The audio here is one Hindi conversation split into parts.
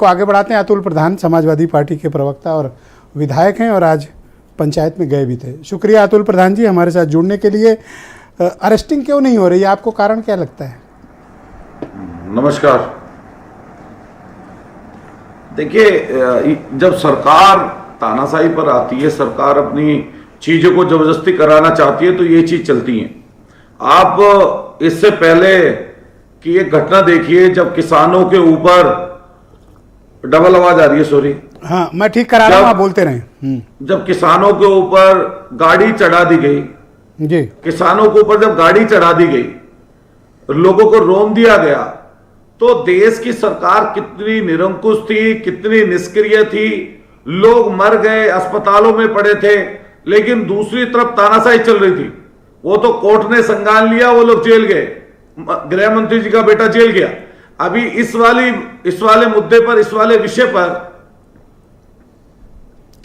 को आगे बढ़ाते हैं। अतुल प्रधान समाजवादी पार्टी के प्रवक्ता और विधायक हैं और आज पंचायत में गए भी थे। शुक्रिया अतुल प्रधान जी हमारे साथ जुड़ने के लिए। अरेस्टिंग क्यों नहीं हो रही है, आपको कारण क्या लगता है? नमस्कार। देखिए, जब सरकार तानाशाही पर आती है, सरकार अपनी चीजों को जबरदस्ती कराना चाहती है तो ये चीज चलती है। आप इससे पहले कि एक घटना देखिए जब किसानों के ऊपर डबल आवाज आ रही है, सॉरी, हाँ मैं ठीक करा रहा हूँ, आप बोलते रहें। जब किसानों के ऊपर गाड़ी चढ़ा दी गई जी, किसानों के ऊपर जब गाड़ी चढ़ा दी गई, लोगों को रोन दिया गया, तो देश की सरकार कितनी निरंकुश थी, कितनी निष्क्रिय थी। लोग मर गए, अस्पतालों में पड़े थे, लेकिन दूसरी तरफ तानाशाही चल रही थी। वो तो कोर्ट ने संज्ञान लिया, वो लोग जेल गए, गृह मंत्री जी का बेटा जेल गया। अभी इस वाले मुद्दे पर, इस वाले विषय पर,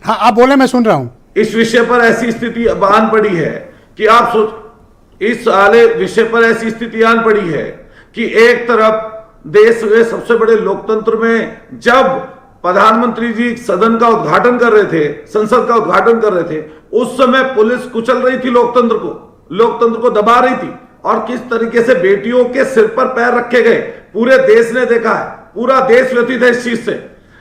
हाँ आप बोले, मैं सुन रहा हूं। इस विषय पर ऐसी स्थिति आन पड़ी है कि आप सोच, इस वाले विषय पर ऐसी स्थिति आन पड़ी है कि एक तरफ देश के सबसे बड़े लोकतंत्र में जब प्रधानमंत्री जी सदन का उद्घाटन कर रहे थे, संसद का उद्घाटन कर रहे थे, उस समय पुलिस कुचल रही थी, लोकतंत्र को दबा रही थी, और किस तरीके से बेटियों के सिर पर पैर रखे गए पूरे देश ने देखा है। पूरा देश व्यथित है इस चीज से।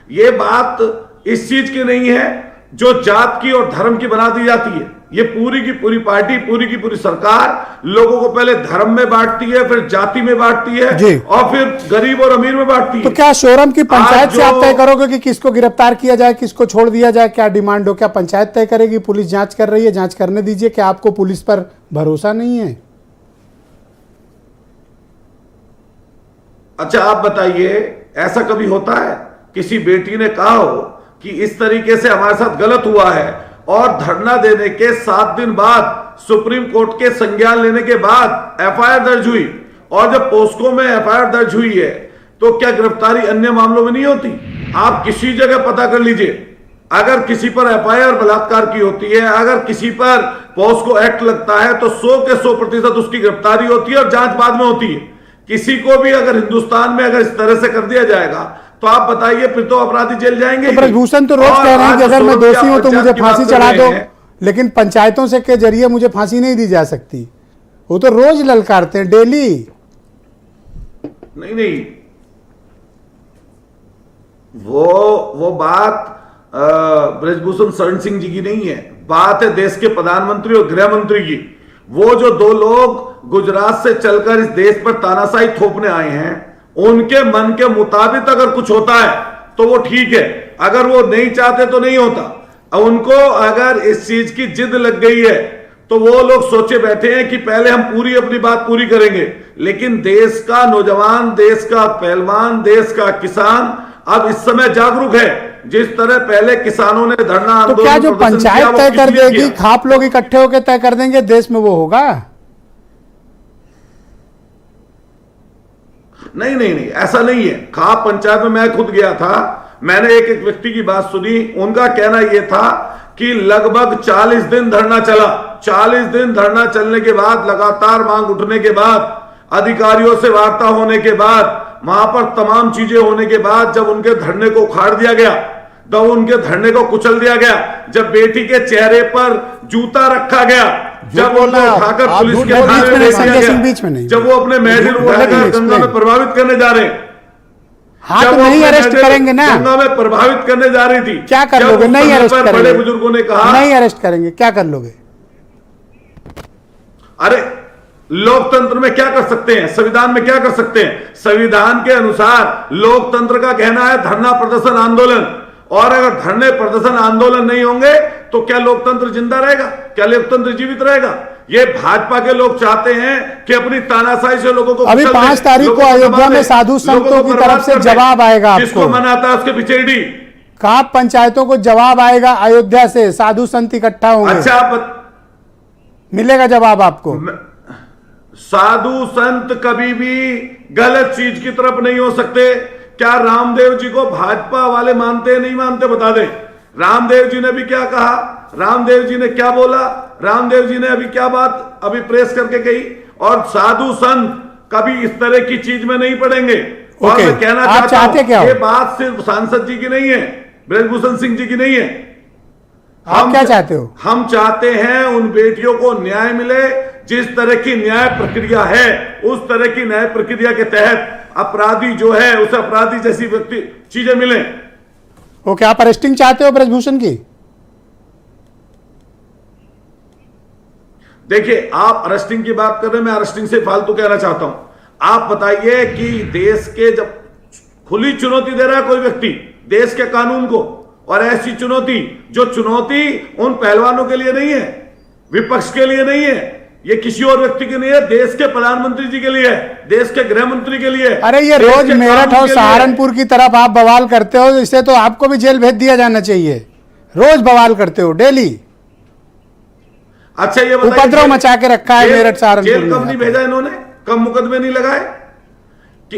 ये बात इस चीज की नहीं है जो जात की और धर्म की बना दी जाती है। ये पूरी की पूरी पार्टी, पूरी की पूरी सरकार लोगों को पहले धर्म में बांटती है, फिर जाति में बांटती है, और फिर गरीब और अमीर में बांटती है। तो क्या शोरम की पंचायत से आप तय करोगे कि किसको गिरफ्तार किया जाए, किसको छोड़ दिया जाए? क्या डिमांड हो? क्या पंचायत तय करेगी? पुलिस जांच कर रही है, जांच करने दीजिए। क्या आपको पुलिस पर भरोसा नहीं है? अच्छा आप बताइए, ऐसा कभी होता है किसी बेटी ने कहा हो कि इस तरीके से हमारे साथ गलत हुआ है, और धरना देने के 7 दिन बाद, सुप्रीम कोर्ट के संज्ञान लेने के बाद एफआईआर दर्ज हुई, और जब पोस्को में एफआईआर दर्ज हुई है तो क्या गिरफ्तारी अन्य मामलों में नहीं होती? आप किसी जगह पता कर लीजिए, अगर किसी पर एफआईआर बलात्कार की होती है, अगर किसी पर पोस्को एक्ट लगता है तो 100 के 100% उसकी गिरफ्तारी होती है और जांच बाद में होती है। किसी को भी अगर हिंदुस्तान में अगर इस तरह से कर दिया जाएगा तो आप बताइए, फिर तो अपराधी जेल जाएंगे। तो ब्रजभूषण तो रोज कह रहे हैं कि अगर मैं दोषी हूं तो मुझे फांसी चढ़ा दो, लेकिन पंचायतों से के जरिए मुझे फांसी नहीं दी जा सकती। वो तो रोज ललकारते हैं, डेली। नहीं, वो बात ब्रजभूषण शरण सिंह जी की नहीं है, बात है देश के प्रधानमंत्री और गृह मंत्री की। वो जो 2 लोग गुजरात से चलकर इस देश पर तानाशाही थोपने आए हैं, उनके मन के मुताबिक अगर कुछ होता है तो वो ठीक है, अगर वो नहीं चाहते तो नहीं होता। उनको अगर इस चीज की जिद लग गई है तो वो लोग सोचे बैठे हैं कि पहले हम पूरी अपनी बात पूरी करेंगे, लेकिन देश का नौजवान, देश का पहलवान, देश का किसान अब इस समय जागरूक है। जिस तरह पहले किसानों ने धरना आंदोलन, तो क्या जो पंचायत तय कर देगी, खाप लोग इकट्ठे होकर तय कर देंगे देश में, वो होगा? नहीं, ऐसा नहीं है। खाप पंचायत में मैं खुद गया था, मैंने एक व्यक्ति की बात सुनी। उनका कहना यह था कि लगभग 40 दिन धरना चला। 40 दिन धरना चलने के बाद, लगातार मांग उठने के बाद, अधिकारियों से वार्ता होने के बाद, वहां पर तमाम चीजें होने के बाद, जब उनके धरने को उखाड़ दिया गया, जब उनके धरने को कुचल दिया गया, जब बेटी के चेहरे पर जूता रखा गया, जब वो उठाकर पुलिस के थाने में ले गया, जब वो अपने मेडल उठाकर गंगा में प्रभावित करने जा रहे, हाथ नहीं अरेस्ट करेंगे ना, गंगा में प्रभावित करने जा रही थी, क्या कर लोगे? नहीं अरेस्ट करेंगे। बड़े बुजुर्गों ने कहा नहीं अरेस्ट करेंगे, क्या कर लोगे? अरे लोकतंत्र में क्या कर सकते हैं, संविधान में क्या कर सकते हैं? संविधान के अनुसार लोकतंत्र का कहना है धरना, प्रदर्शन, आंदोलन, और अगर धरने, प्रदर्शन, आंदोलन नहीं होंगे तो क्या लोकतंत्र जिंदा रहेगा? क्या लोकतंत्र जीवित रहेगा? ये भाजपा के लोग चाहते हैं कि अपनी तानाशाही से लोगों को, अभी 5 तारीख को अयोध्या में साधु संतों की तरफ से जवाब आएगा, आपको जिसको मनाता है उसके पीछे ईडी। खाप पंचायतों को जवाब आएगा अयोध्या से, साधु संत इकट्ठा होंगे। अच्छा, मिलेगा जवाब आपको। साधु संत कभी भी गलत चीज की तरफ नहीं हो सकते। क्या रामदेव जी को भाजपा वाले मानते हैं, नहीं मानते? बता दें। रामदेव जी ने भी क्या कहा, रामदेव जी ने क्या बोला, रामदेव जी ने अभी क्या बात अभी प्रेस करके कही, और साधु संत कभी इस तरह की चीज में नहीं पड़ेंगे। और ओके, मैं कहना आप चाहता चाहते क्या हूं, हो? ये बात सिर्फ सांसद जी की नहीं है, ब्रजभूषण सिंह जी की नहीं है। आप क्या चाहते हो? हम चाहते हैं उन बेटियों को न्याय मिले, जिस तरह की न्याय प्रक्रिया है उस तरह की न्याय प्रक्रिया के तहत अपराधी जो है उस अपराधी जैसी व्यक्ति चीजें मिले। ओके, आप अरेस्टिंग चाहते हो ब्रजभूषण की? देखिए, आप अरेस्टिंग की बात कर रहे हैं, मैं अरेस्टिंग से फालतू कहना चाहता हूं। आप बताइए कि देश के जब खुली चुनौती दे रहा है कोई व्यक्ति देश के कानून को, और ऐसी चुनौती जो चुनौती उन पहलवानों के लिए नहीं है, विपक्ष के लिए नहीं है, ये किसी और व्यक्ति के नहीं है, देश के प्रधानमंत्री जी के लिए है, देश के गृह मंत्री के लिए। अरे ये रोज मेरठ और सहारनपुर की तरफ आप बवाल करते हो, इससे तो आपको भी जेल भेज दिया जाना चाहिए। रोज बवाल करते हो, डेली अच्छा, ये बताइए, उपद्रव मचा के रखा है मेरठ सहारनपुर जेल कब नहीं भेजा इन्होंने? कब मुकदमे नहीं लगाए? कि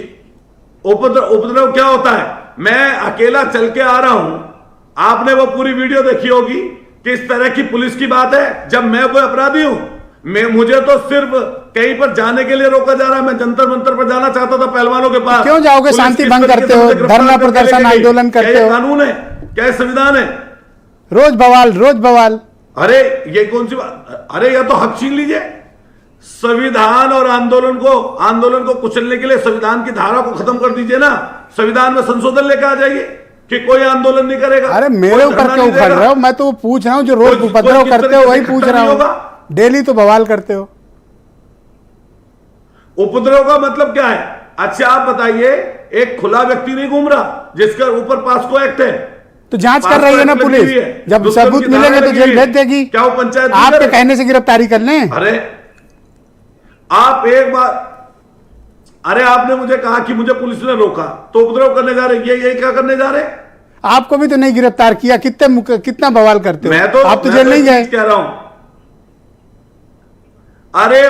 उपद्रव क्या होता है? मैं अकेला चल के आ रहा हूं, आपने वो पूरी वीडियो देखी होगी, किस तरह की पुलिस की बात है, जब मैं वो अपराधी हूं। मुझे तो सिर्फ कहीं पर जाने के लिए रोका जा रहा है। मैं जंतर मंतर पर जाना चाहता था पहलवानों के पास। क्यों जाओगे? शांति भंग करते हो, धरना प्रदर्शन आंदोलन करते हो। कानून है क्या? संविधान है? रोज बवाल, रोज बवाल। अरे ये कौन सी बात? अरे या तो हक छीन लीजिए। संविधान और आंदोलन को कुचलने के लिए संविधान की धारा को खत्म कर दीजिए ना। संविधान में संशोधन लेकर आ जाइए कि कोई आंदोलन नहीं करेगा। अरे मेरे ऊपर क्यों उखड़ रहे हो? मैं तो पूछ रहा हूँ, जो रोज उपद्रव करते हो वही पूछ रहा हूँ। डेली तो बवाल करते हो। उपद्रव का मतलब क्या है? अच्छा आप बताइए, एक खुला व्यक्ति नहीं घूम रहा जिसके ऊपर पास्को एक्ट है, तो जांच कर रही है ना पुलिस। जब सबूत मिलेंगे तो जेल भेज देगी। क्या वो पंचायत आपके कहने से गिरफ्तारी कर लें? अरे आप एक बार, अरे आपने मुझे कहा कि मुझे पुलिस ने रोका, तो उपद्रव करने जा रहे, ये क्या करने जा रहे? आपको भी तो नहीं गिरफ्तार किया। कितना बवाल करते हो? आप तो जेल नहीं गए। कह रहा हूं, अरे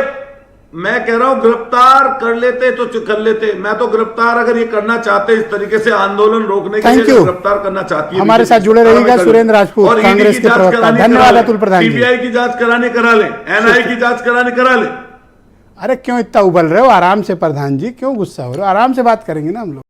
मैं कह रहा हूं गिरफ्तार कर लेते तो कर लेते। मैं तो गिरफ्तार अगर ये करना चाहते इस तरीके से आंदोलन रोकने के लिए गिरफ्तार करना चाहती है। हमारे साथ जुड़े रहिएगा सुरेंद्र राजपूत, कांग्रेस के प्रवक्ता। धन्यवाद अतुल प्रधान जी। सीबीआई की जांच कराने करा ले, एनआई की जांच कराने करा ले। अरे क्यों इतना उबल रहे हो? आराम से प्रधान जी, क्यों गुस्सा हो रहे हो? आराम से बात करेंगे ना हम लोग।